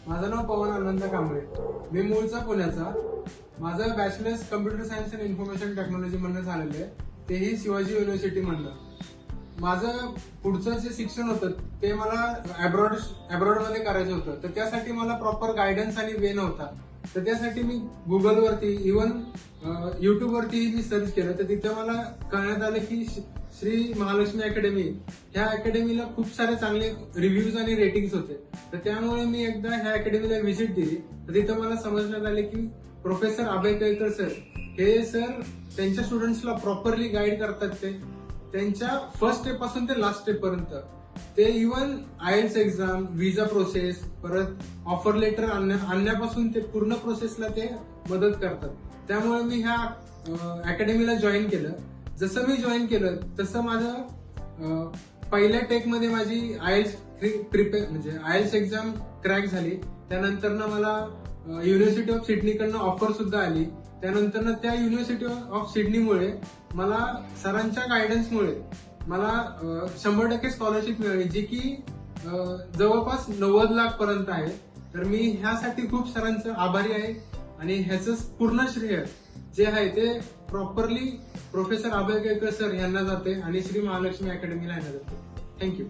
माझं नाव पवन आनंद कांबळे. मी मूळचा पुण्याचा. माझं bachelors computer science and information technology मधनं झालेलं आहे, तेही शिवाजी युनिव्हर्सिटी मधनं. माझं पुढचं जे शिक्षण होतं ते मला अब्रॉड मध्ये करायचं होतं, तर त्यासाठी मला प्रॉपर गायडन्स आणि वे नव्हता. तर त्यासाठी मी गुगलवरती इव्हन युट्यूबवरती मी सर्च केलं, तर तिथे मला कळण्यात आलं की श्री महालक्ष्मी अकॅडमी ह्या अकॅडमीला खूप सारे चांगले रिव्ह्यूज आणि रेटिंग्स होते. तर त्यामुळे मी एकदा ह्या अकॅडमीला व्हिजिट दिली. तर तिथं मला समजण्यात आले की प्रोफेसर अभय केळकर सर हे सर त्यांच्या स्टुडंट्सला प्रॉपरली गाईड करतात. ते त्यांच्या फर्स्ट स्टेप पासून ते लास्ट स्टेप पर्यंत ते इव्हन आयएल्स एक्झाम, व्हिसा प्रोसेस, परत ऑफर लेटर आणण्यापासून ते पूर्ण प्रोसेसला ते मदत करतात. त्यामुळे मी ह्या अकॅडमीला जॉईन केलं. जसं मी जॉईन केलं तसं माझं पहिल्या टेक मध्ये माझी आयएल्स प्रिपेअर म्हणजे आयएल्स एक्झाम क्रॅक झाली. त्यानंतर मला युनिव्हर्सिटी ऑफ सिडनीकडनं ऑफर सुद्धा आली. त्यानंतर त्या युनिव्हर्सिटी ऑफ सिडनीमुळे मला सरांच्या गायडन्समुळे मला 100% स्कॉलरशिप मिळाली, जी की जवळपास 90 लाख पर्यंत आहे. तर मी ह्यासाठी खूप सरांचं आभारी आहे आणि ह्याचं पूर्ण श्रेय जे आहे ते प्रॉपरली प्रोफेसर अभय केळकर सर यांना जाते आणि श्री महालक्ष्मी अकॅडमीला यांना जाते. थँक्यू.